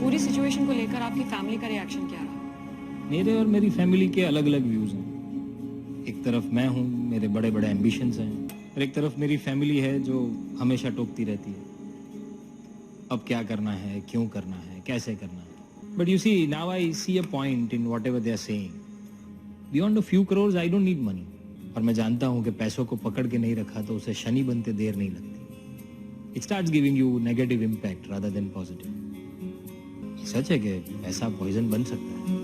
पूरी सिचुएशन को लेकर आपकी फैमिली का रिएक्शन क्या रहा? मेरे और मेरी फैमिली के अलग अलग व्यूज़ हैं। एक तरफ मैं हूँ, मेरे बड़े बड़े एम्बिशंस हैं, और एक तरफ मेरी फैमिली है जो हमेशा टोकती रहती है, अब क्या करना है, क्यों करना है, कैसे करना है। But you see, now I see a point in whatever they are saying. Beyond a few crore I don't need money. और मैं जानता हूँ कि पैसों को पकड़ के नहीं रखा तो उसे शनि बनते देर नहीं लगती। It starts giving you negative impact rather than positive. सच है कि पैसा पॉइजन बन सकता है।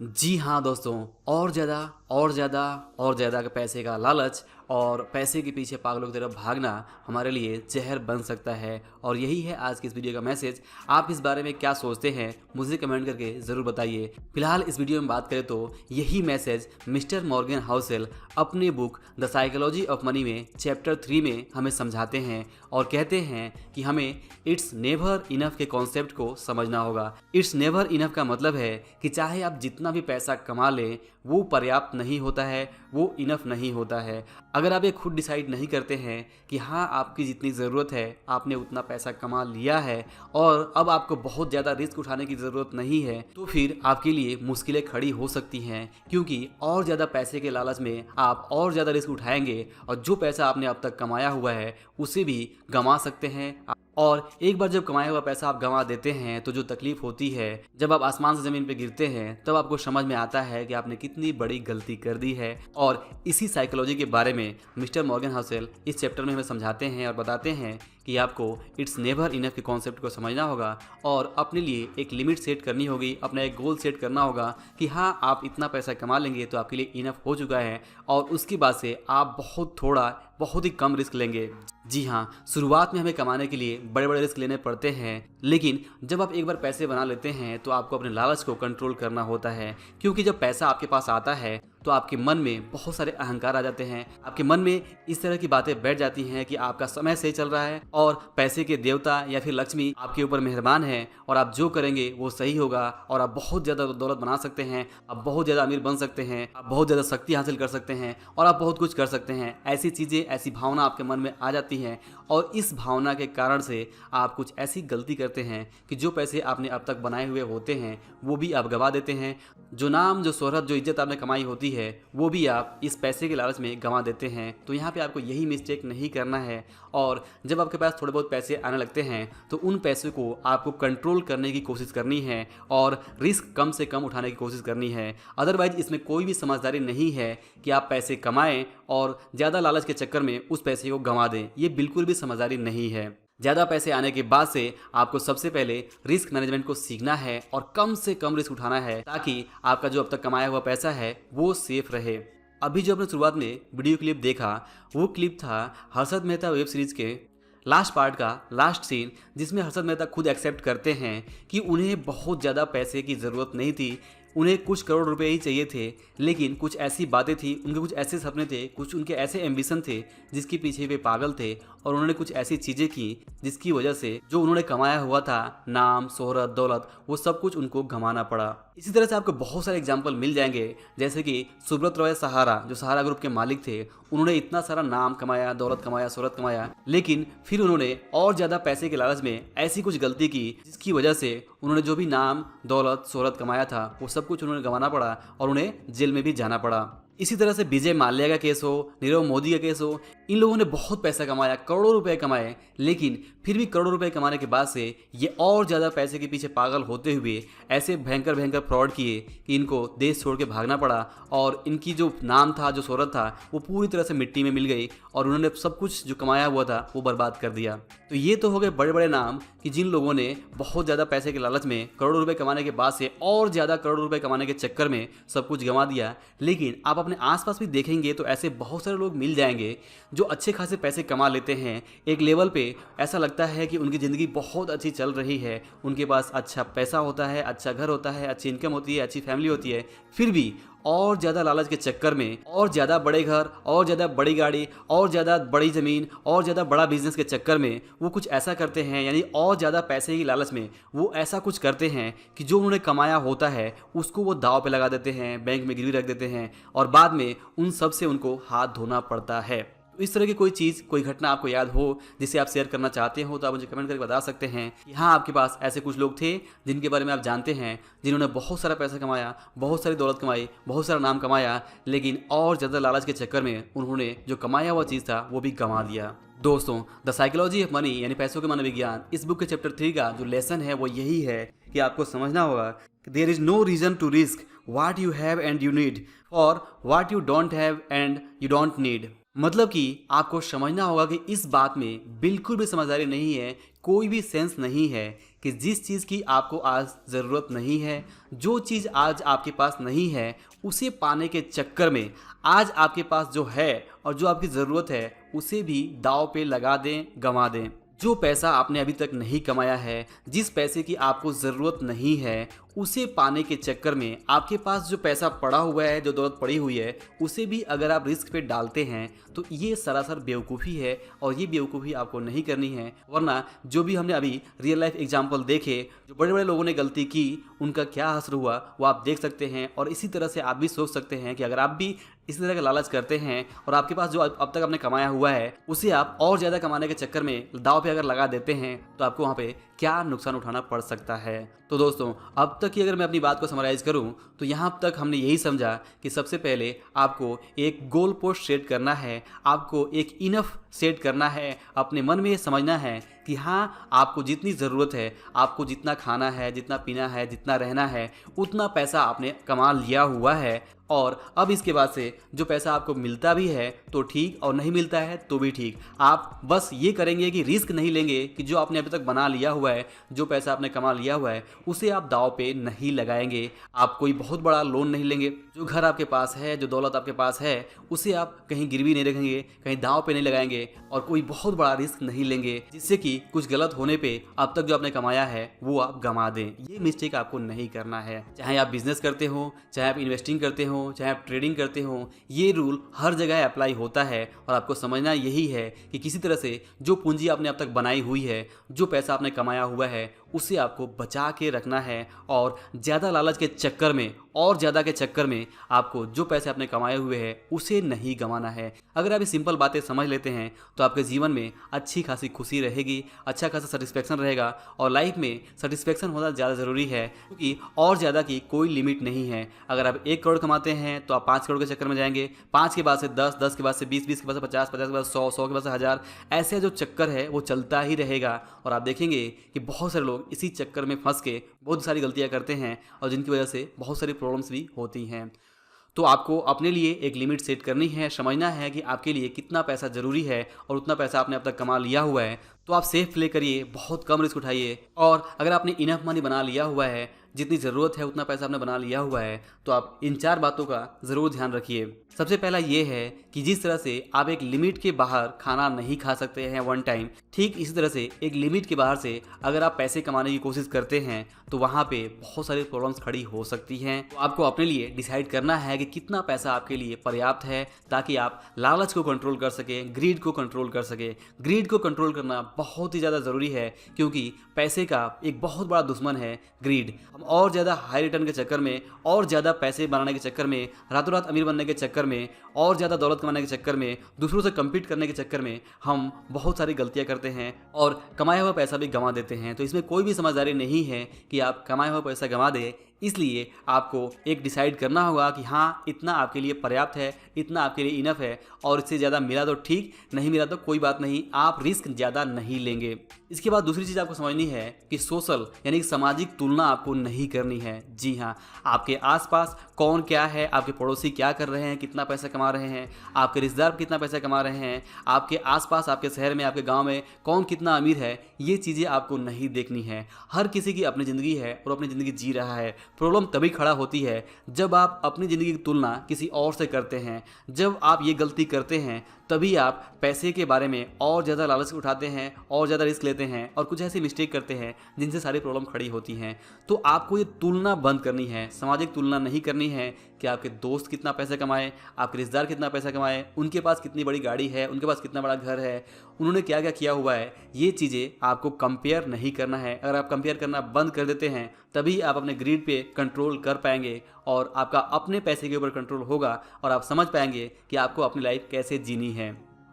जी हाँ दोस्तों, और ज़्यादा और ज़्यादा और ज़्यादा पैसे का लालच और पैसे के पीछे पागलों की तरफ भागना हमारे लिए जहर बन सकता है। और यही है आज की इस वीडियो का मैसेज। आप इस बारे में क्या सोचते हैं मुझे कमेंट करके ज़रूर बताइए। फिलहाल इस वीडियो में बात करें तो यही मैसेज मिस्टर मॉर्गन हाउसेल अपने book the psychology of money में चैप्टर 3 में हमें समझाते हैं और कहते हैं कि हमें इट्स नेवर इनफ के कॉन्सेप्ट को समझना होगा। इट्स नेवर इनफ का मतलब है कि चाहे आप जितना भी पैसा कमा लें वो पर्याप्त नहीं होता है, वो इनफ नहीं होता है। अगर आप ये खुद डिसाइड नहीं करते हैं कि हाँ आपकी जितनी ज़रूरत है आपने उतना पैसा कमा लिया है और अब आपको बहुत ज़्यादा रिस्क उठाने की ज़रूरत नहीं है, तो फिर आपके लिए मुश्किलें खड़ी हो सकती हैं। क्योंकि और ज़्यादा पैसे के लालच में आप और ज़्यादा रिस्क उठाएंगे और जो पैसा आपने अब तक कमाया हुआ है उसे भी गंवा सकते हैं। और एक बार जब कमाया हुआ पैसा आप गंवा देते हैं तो जो तकलीफ होती है, जब आप आसमान से ज़मीन पे गिरते हैं तब आपको समझ में आता है कि आपने कितनी बड़ी गलती कर दी है। और इसी साइकोलॉजी के बारे में मिस्टर मॉर्गन हाउसेल इस चैप्टर में हमें समझाते हैं और बताते हैं कि आपको इट्स नेवर इनफ के कॉन्सेप्ट को समझना होगा और अपने लिए एक लिमिट सेट करनी होगी, अपना एक गोल सेट करना होगा कि हाँ आप इतना पैसा कमा लेंगे तो आपके लिए इनफ हो चुका है और उसके बाद से आप बहुत ही कम रिस्क लेंगे। जी हाँ, शुरुआत में हमें कमाने के लिए बड़े बड़े रिस्क लेने पड़ते हैं, लेकिन जब आप एक बार पैसे बना लेते हैं तो आपको अपने लालच को कंट्रोल करना होता है। क्योंकि जब पैसा आपके पास आता है तो आपके मन में बहुत सारे अहंकार आ जाते हैं, आपके मन में इस तरह की बातें बैठ जाती हैं कि आपका समय सही चल रहा है और पैसे के देवता या फिर लक्ष्मी आपके ऊपर मेहरबान है और आप जो करेंगे वो सही होगा और आप बहुत ज़्यादा दौलत बना सकते हैं, आप बहुत ज़्यादा अमीर बन सकते हैं, आप बहुत ज़्यादा शक्ति हासिल कर सकते हैं और आप बहुत कुछ कर सकते हैं। ऐसी चीज़ें, ऐसी भावना आपके मन में आ जाती हैं और इस भावना के कारण से आप कुछ ऐसी गलती करते हैं कि जो पैसे आपने अब तक बनाए हुए होते हैं वो भी आप गंवा देते हैं। जो नाम, जो शोहरत, जो इज्जत आपने कमाई होती है वो भी आप इस पैसे के लालच में गंवा देते हैं। तो यहाँ पे आपको यही मिस्टेक नहीं करना है। और जब आपके पास थोड़े बहुत पैसे आने लगते हैं तो उन पैसे को आपको कंट्रोल करने की कोशिश करनी है और रिस्क कम से कम उठाने की कोशिश करनी है। अदरवाइज इसमें कोई भी समझदारी नहीं है कि आप पैसे कमाएं और ज़्यादा लालच के चक्कर में उस पैसे को गंवा दें। ये बिल्कुल भी समझदारी नहीं है। ज़्यादा पैसे आने के बाद से आपको सबसे पहले रिस्क मैनेजमेंट को सीखना है और कम से कम रिस्क उठाना है ताकि आपका जो अब तक कमाया हुआ पैसा है वो सेफ रहे। अभी जो आपने शुरुआत में वीडियो क्लिप देखा वो क्लिप था हर्षद मेहता वेब सीरीज़ के लास्ट पार्ट का लास्ट सीन, जिसमें हर्षद मेहता खुद एक्सेप्ट करते हैं कि उन्हें बहुत ज़्यादा पैसे की ज़रूरत नहीं थी, उन्हें कुछ करोड़ रुपए ही चाहिए थे, लेकिन कुछ ऐसी बातें थी, उनके कुछ ऐसे सपने थे, कुछ उनके ऐसे एम्बिशन थे जिसके पीछे वे पागल थे और उन्होंने कुछ ऐसी चीज़ें की जिसकी वजह से जो उन्होंने कमाया हुआ था, नाम, शोहरत, दौलत, वो सब कुछ उनको गंवाना पड़ा। इसी तरह से आपको बहुत सारे एग्जाम्पल मिल जाएंगे, जैसे कि सुब्रत रॉय सहारा, जो सहारा ग्रुप के मालिक थे, उन्होंने इतना सारा नाम कमाया, दौलत कमाया, शोहरत कमाया, लेकिन फिर उन्होंने और ज़्यादा पैसे के लालच में ऐसी कुछ गलती की जिसकी वजह से उन्होंने जो भी नाम, दौलत, शोहरत कमाया था वो सब कुछ उन्होंने गंवाना पड़ा और उन्हें जेल में भी जाना पड़ा। इसी तरह से विजय माल्या का केस हो, नीरव मोदी का केस हो, इन लोगों ने बहुत पैसा कमाया, करोड़ों रुपए कमाए, लेकिन फिर भी करोड़ों रुपए कमाने के बाद से ये और ज़्यादा पैसे के पीछे पागल होते हुए ऐसे भयंकर भयंकर फ्रॉड किए कि इनको देश छोड़ के भागना पड़ा और इनकी जो नाम था, जो शोहरत था, वो पूरी तरह से मिट्टी में मिल गई और उन्होंने सब कुछ जो कमाया हुआ था वो बर्बाद कर दिया। तो ये तो हो गए बड़े बड़े नाम कि जिन लोगों ने बहुत ज़्यादा पैसे के लालच में करोड़ों रुपए कमाने के बाद से और ज़्यादा करोड़ों रुपए कमाने के चक्कर में सब कुछ गंवा दिया। लेकिन आप अपने आसपास भी देखेंगे तो ऐसे बहुत सारे लोग मिल जाएंगे जो अच्छे खासे पैसे कमा लेते हैं। एक लेवल पे ऐसा लगता है कि उनकी ज़िंदगी बहुत अच्छी चल रही है, उनके पास अच्छा पैसा होता है, अच्छा घर होता है, अच्छी इनकम होती है, अच्छी फैमिली होती है, फिर भी और ज़्यादा लालच के चक्कर में और ज़्यादा बड़े घर, और ज़्यादा बड़ी गाड़ी, और ज़्यादा बड़ी ज़मीन, और ज़्यादा बड़ा बिजनेस के चक्कर में वो कुछ ऐसा करते हैं, यानी और ज़्यादा पैसे की लालच में वो ऐसा कुछ करते हैं कि जो उन्होंने कमाया होता है उसको वो दांव पे लगा देते हैं, बैंक में गिरवी रख देते हैं और बाद में उन सब से उनको हाथ धोना पड़ता है। तो इस तरह की कोई चीज़, कोई घटना आपको याद हो जिसे आप शेयर करना चाहते हो तो आप मुझे कमेंट करके बता सकते हैं कि हाँ, आपके पास ऐसे कुछ लोग थे जिनके बारे में आप जानते हैं, जिन्होंने बहुत सारा पैसा कमाया, बहुत सारी दौलत कमाई, बहुत सारा नाम कमाया, लेकिन और ज़्यादा लालच के चक्कर में उन्होंने जो कमाया हुआ चीज़ था वो भी गंवा दिया। दोस्तों, द साइकोलॉजी ऑफ मनी यानी पैसों के मनोविज्ञान, इस बुक के चैप्टर 3 का जो लेसन है वो यही है कि आपको समझना होगा कि there is no reason to risk what you have and you need और what you don't have and you don't need. मतलब कि आपको समझना होगा कि इस बात में बिल्कुल भी समझदारी नहीं है, कोई भी सेंस नहीं है कि जिस चीज़ की आपको आज ज़रूरत नहीं है, जो चीज़ आज आपके पास नहीं है, उसे पाने के चक्कर में आज आपके पास जो है और जो आपकी ज़रूरत है उसे भी दांव पे लगा दें, गंवा दें। जो पैसा आपने अभी तक नहीं कमाया है, जिस पैसे की आपको ज़रूरत नहीं है, उसे पाने के चक्कर में आपके पास जो पैसा पड़ा हुआ है, जो दौलत पड़ी हुई है, उसे भी अगर आप रिस्क पे डालते हैं तो ये सरासर बेवकूफ़ी है और ये बेवकूफ़ी आपको नहीं करनी है। वरना जो भी हमने अभी रियल लाइफ एग्जाम्पल देखे, जो बड़े बड़े लोगों ने गलती की, उनका क्या असर हुआ वो आप देख सकते हैं। और इसी तरह से आप भी सोच सकते हैं कि अगर आप भी इसी तरह का लालच करते हैं और आपके पास जो अब तक आपने कमाया हुआ है उसे आप और ज़्यादा कमाने के चक्कर में दाव पे अगर लगा देते हैं तो आपको वहाँ पे क्या नुकसान उठाना पड़ सकता है। तो दोस्तों, अब तक की अगर मैं अपनी बात को समराइज़ करूं तो यहाँ तक हमने यही समझा कि सबसे पहले आपको एक गोल पोस्ट सेट करना है, आपको एक इनफ सेट करना है, अपने मन में ये समझना है कि हाँ, आपको जितनी ज़रूरत है, आपको जितना खाना है, जितना पीना है, जितना रहना है, उतना पैसा आपने कमा लिया हुआ है। और अब इसके बाद से जो पैसा आपको मिलता भी है तो ठीक और नहीं मिलता है तो भी ठीक, आप बस ये करेंगे कि रिस्क नहीं लेंगे कि जो आपने अभी तक बना लिया हुआ है, जो पैसा आपने कमा लिया हुआ है उसे आप दांव पे नहीं लगाएंगे। आप कोई बहुत बड़ा लोन नहीं लेंगे, जो घर आपके पास है, जो दौलत आपके पास है उसे आप कहीं गिरवी नहीं रखेंगे, कहीं दांव पे नहीं लगाएंगे और कोई बहुत बड़ा रिस्क नहीं लेंगे जिससे कि कुछ गलत होने पे अब तक जो आपने कमाया है वो आप गंवा दें। ये मिस्टेक आपको नहीं करना है। चाहे आप बिजनेस करते हो, चाहे आप इन्वेस्टिंग करते हो, चाहे आप ट्रेडिंग करते हो, ये रूल हर जगह अप्लाई होता है। और आपको समझना यही है कि किसी तरह से जो पूंजी आपने अब तक बनाई हुई है, जो पैसा आपने कमाया हुआ है, उसे आपको बचा के रखना है और ज़्यादा लालच के चक्कर में और ज़्यादा के चक्कर में आपको जो पैसे आपने कमाए हुए हैं उसे नहीं गंवाना है। अगर आप ये सिंपल बातें समझ लेते हैं तो आपके जीवन में अच्छी खासी खुशी रहेगी, अच्छा खासा सेटिस्फेक्शन रहेगा। और लाइफ में सेटिस्फेक्शन होना ज़्यादा ज़रूरी है क्योंकि और ज़्यादा की कोई लिमिट नहीं है। अगर आप 1 करोड़ कमाते हैं तो आप 5 करोड़ के चक्कर में जाएंगे, 5 के बाद से 10, 10 के बाद से 20, 20 के बाद से 50, 50 के बाद 100, 100 के बाद से 1000, ऐसे जो चक्कर है वो चलता ही रहेगा। और आप देखेंगे कि बहुत सारे लोग इसी चक्कर में फंस के बहुत सारी गलतियां करते हैं और जिनकी वजह से बहुत सारी प्रॉब्लम्स भी होती हैं। तो आपको अपने लिए एक लिमिट सेट करनी है, समझना है कि आपके लिए कितना पैसा ज़रूरी है और उतना पैसा आपने अब तक कमा लिया हुआ है तो आप सेफ प्ले करिए, बहुत कम रिस्क उठाइए। और अगर आपने इनफ मनी बना लिया हुआ है, जितनी ज़रूरत है उतना पैसा आपने बना लिया हुआ है, तो आप इन 4 बातों का ज़रूर ध्यान रखिए। सबसे पहला ये है कि जिस तरह से आप एक लिमिट के बाहर खाना नहीं खा सकते हैं वन टाइम, ठीक इसी तरह से एक लिमिट के बाहर से अगर आप पैसे कमाने की कोशिश करते हैं तो वहाँ पे बहुत सारी प्रॉब्लम्स खड़ी हो सकती हैं। तो आपको अपने लिए डिसाइड करना है कि कितना पैसा आपके लिए पर्याप्त है ताकि आप लालच को कंट्रोल कर सकें, ग्रीड को कंट्रोल कर सकें। ग्रीड को कंट्रोल करना बहुत ही ज़्यादा ज़रूरी है क्योंकि पैसे का एक बहुत बड़ा दुश्मन है ग्रीड। हम और ज़्यादा हाई रिटर्न के चक्कर में, और ज़्यादा पैसे बनाने के चक्कर में, रातों रात अमीर बनने के चक्कर में, और ज़्यादा दौलत कमाने के चक्कर में, दूसरों से कम्पीट करने के चक्कर में हम बहुत सारी गलतियां करते हैं और कमाया हुआ पैसा भी गंवा देते हैं। तो इसमें कोई भी समझदारी नहीं है कि आप कमाया हुआ पैसा गंवा दें। इसलिए आपको एक डिसाइड करना होगा कि हाँ, इतना आपके लिए पर्याप्त है, इतना आपके लिए इनफ है और इससे ज़्यादा मिला तो ठीक, नहीं मिला तो कोई बात नहीं, आप रिस्क ज़्यादा नहीं लेंगे। इसके बाद दूसरी चीज़ आपको समझनी है कि सोशल यानी कि सामाजिक तुलना आपको नहीं करनी है। जी हाँ, आपके आसपास कौन क्या है, आपके पड़ोसी क्या कर रहे हैं, कितना पैसा कमा रहे हैं, आपके रिश्तेदार कितना पैसा कमा रहे हैं, आपके आसपास, आपके शहर में, आपके गाँव में कौन कितना अमीर है, ये चीज़ें आपको नहीं देखनी है। हर किसी की अपनी ज़िंदगी है और अपनी ज़िंदगी जी रहा है। प्रॉब्लम तभी खड़ा होती है जब आप अपनी ज़िंदगी की तुलना किसी और से करते हैं। जब आप ये गलती करते हैं तभी आप पैसे के बारे में और ज़्यादा लालच उठाते हैं और ज़्यादा रिस्क लेते हैं और कुछ ऐसी मिस्टेक करते हैं जिनसे सारी प्रॉब्लम खड़ी होती हैं। तो आपको ये तुलना बंद करनी है, सामाजिक तुलना नहीं करनी है कि आपके दोस्त कितना पैसा कमाए, आपके रिश्तेदार कितना पैसा कमाए, उनके पास कितनी बड़ी गाड़ी है, उनके पास कितना बड़ा घर है, उन्होंने क्या क्या किया हुआ है। ये चीज़ें आपको कंपेयर नहीं करना है। अगर आप कंपेयर करना बंद कर देते हैं तभी आप अपने ग्रीड पे कंट्रोल कर पाएंगे और आपका अपने पैसे के ऊपर कंट्रोल होगा और आप समझ पाएंगे कि आपको अपनी लाइफ कैसे जीनी है।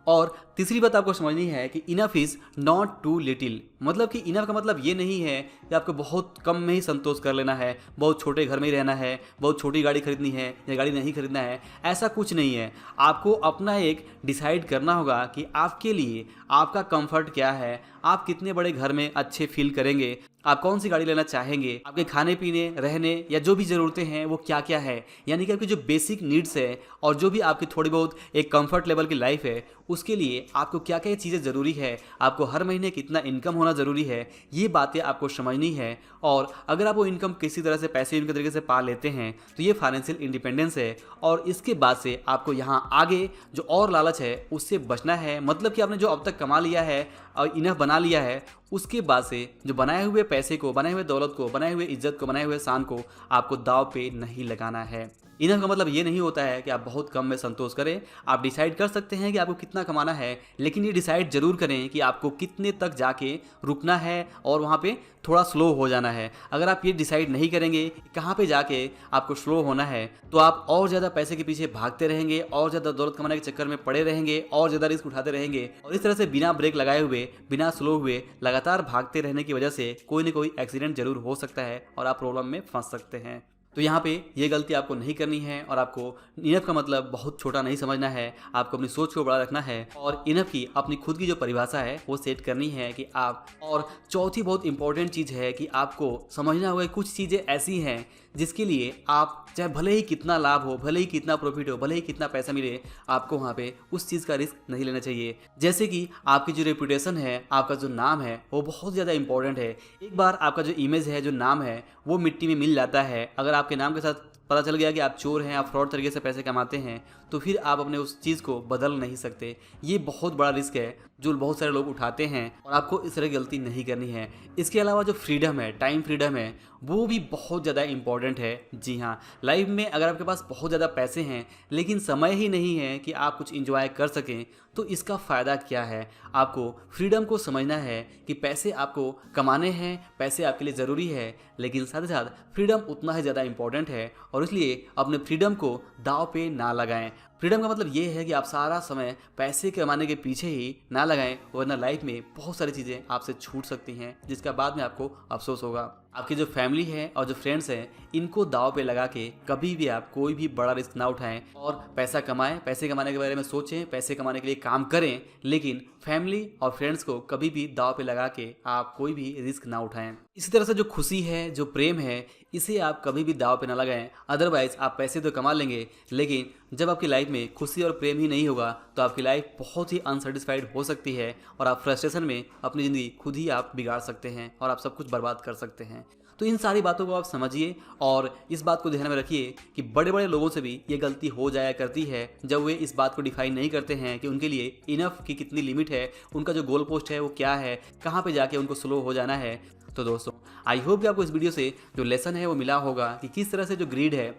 और तीसरी बात आपको समझनी है कि enough is not too little, मतलब कि इनफ का मतलब ये नहीं है कि आपको बहुत कम में ही संतोष कर लेना है, बहुत छोटे घर में ही रहना है, बहुत छोटी गाड़ी खरीदनी है या गाड़ी नहीं खरीदना है, ऐसा कुछ नहीं है। आपको अपना एक डिसाइड करना होगा कि आपके लिए आपका कंफर्ट क्या है, आप कितने बड़े घर में अच्छे फील करेंगे, आप कौन सी गाड़ी लेना चाहेंगे, आपके खाने पीने रहने या जो भी ज़रूरतें हैं वो क्या क्या है, यानी कि आपकी जो बेसिक नीड्स है और जो भी आपकी थोड़ी बहुत एक कंफर्ट लेवल की लाइफ है उसके लिए आपको क्या क्या चीज़ें ज़रूरी है, आपको हर महीने कितना इनकम होना ज़रूरी है, ये बातें आपको समझनी है। और अगर आप वो इनकम किसी तरह से पैसे इनके तरीके से पा लेते हैं तो ये फाइनेंशियल इंडिपेंडेंस है। और इसके बाद से आपको यहाँ आगे जो और लालच है उससे बचना है, मतलब कि आपने जो अब तक कमा लिया है और इनफ बना लिया है उसके बाद से जो बनाए हुए पैसे को, बनाए हुए दौलत को, बनाए हुए इज्जत को, बनाए हुए शान को आपको दाव पे नहीं लगाना है। इनफ का मतलब ये नहीं होता है कि आप बहुत कम में संतोष करें। आप डिसाइड कर सकते हैं कि आपको कितना कमाना है, लेकिन ये डिसाइड जरूर करें कि आपको कितने तक जाके रुकना है और वहाँ पे थोड़ा स्लो हो जाना है। अगर आप ये डिसाइड नहीं करेंगे कि कहाँ पे जाके आपको स्लो होना है तो आप और ज़्यादा पैसे के पीछे भागते रहेंगे, और ज़्यादा दौलत कमाने के चक्कर में पड़े रहेंगे, और ज़्यादा रिस्क उठाते रहेंगे, और इस तरह से बिना ब्रेक लगाए हुए, बिना स्लो हुए लगातार भागते रहने की वजह से कोई ना कोई एक्सीडेंट जरूर हो सकता है और आप प्रॉब्लम में फंस सकते हैं। तो यहाँ पे ये गलती आपको नहीं करनी है और आपको इनफ का मतलब बहुत छोटा नहीं समझना है, आपको अपनी सोच को बड़ा रखना है और इनफ की अपनी खुद की जो परिभाषा है वो सेट करनी है कि आप। और चौथी बहुत इंपॉर्टेंट चीज़ है कि आपको समझना होगा कुछ चीज़ें ऐसी हैं जिसके लिए आप चाहे भले ही कितना लाभ हो, भले ही कितना प्रॉफिट हो, भले ही कितना पैसा मिले, आपको वहाँ पे उस चीज़ का रिस्क नहीं लेना चाहिए। जैसे कि आपकी जो रेपुटेशन है, आपका जो नाम है वो बहुत ज़्यादा इंपॉर्टेंट है। एक बार आपका जो इमेज है, जो नाम है वो मिट्टी में मिल जाता है। अगर आपके नाम के साथ पता चल गया कि आप चोर हैं, आप फ्रॉड तरीके से पैसे कमाते हैं, तो फिर आप अपने उस चीज़ को बदल नहीं सकते। ये बहुत बड़ा रिस्क है जो बहुत सारे लोग उठाते हैं और आपको इस तरह की गलती नहीं करनी है। इसके अलावा जो फ्रीडम है, टाइम फ्रीडम है, वो भी बहुत ज़्यादा इंपॉर्टेंट है। जी हाँ, लाइफ में अगर आपके पास बहुत ज़्यादा पैसे हैं लेकिन समय ही नहीं है कि आप कुछ इंजॉय कर सकें तो इसका फ़ायदा क्या है। आपको फ्रीडम को समझना है कि पैसे आपको कमाने हैं, पैसे आपके लिए ज़रूरी है, लेकिन साथ ही साथ फ्रीडम उतना ही ज़्यादा इंपॉर्टेंट है और इसलिए अपने फ्रीडम को दाव पे ना लगाएं। फ्रीडम का मतलब ये है कि आप सारा समय पैसे कमाने के पीछे ही ना लगाएं, वरना लाइफ में बहुत सारी चीज़ें आपसे छूट सकती हैं जिसका बाद में आपको अफसोस होगा। आपकी जो फैमिली है और जो फ्रेंड्स हैं इनको दाव पे लगा के कभी भी आप कोई भी बड़ा रिस्क ना उठाएं और पैसा कमाएं, पैसे कमाने के बारे में सोचें, पैसे कमाने के लिए काम करें, लेकिन फैमिली और फ्रेंड्स को कभी भी दाव पे लगा के आप कोई भी रिस्क ना उठाएं। इसी तरह से जो खुशी है, जो प्रेम है, इसे आप कभी भी दाव पे ना लगाएं। अदरवाइज आप पैसे तो कमा लेंगे लेकिन जब आपकी लाइफ में खुशी और प्रेम ही नहीं होगा तो आपकी लाइफ बहुत ही अनसेटिस्फाइड हो सकती है और आप फ्रस्ट्रेशन में अपनी ज़िंदगी खुद ही आप बिगाड़ सकते हैं और आप सब कुछ बर्बाद कर सकते हैं। तो इन सारी बातों को आप समझिए और इस बात को ध्यान में रखिए कि बड़े बड़े लोगों से भी ये गलती हो जाया करती है जब वे इस बात को डिफाइन नहीं करते हैं कि उनके लिए इनफ की कितनी लिमिट है, उनका जो गोल पोस्ट है वो क्या है, कहाँ पे जाके उनको स्लो हो जाना है। तो दोस्तों, आई होप कि आपको इस वीडियो से जो लेसन है वो मिला होगा कि किस तरह से जो ग्रीड है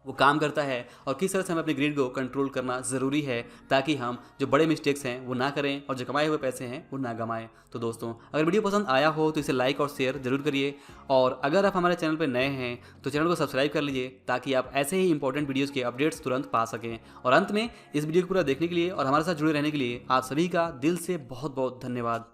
वो काम करता है और किस तरह से हमें अपने ग्रीड को कंट्रोल करना ज़रूरी है ताकि हम जो बड़े मिस्टेक्स हैं वो ना करें और जो कमाए हुए पैसे हैं वो ना गमाएं। तो दोस्तों, अगर वीडियो पसंद आया हो तो इसे लाइक और शेयर जरूर करिए और अगर आप हमारे चैनल पर नए हैं तो चैनल को सब्सक्राइब कर लीजिए ताकि आप ऐसे ही इंपॉर्टेंट वीडियोज़ के अपडेट्स तुरंत पा सकें। और अंत में इस वीडियो को पूरा देखने के लिए और हमारे साथ जुड़े रहने के लिए आप सभी का दिल से बहुत बहुत धन्यवाद।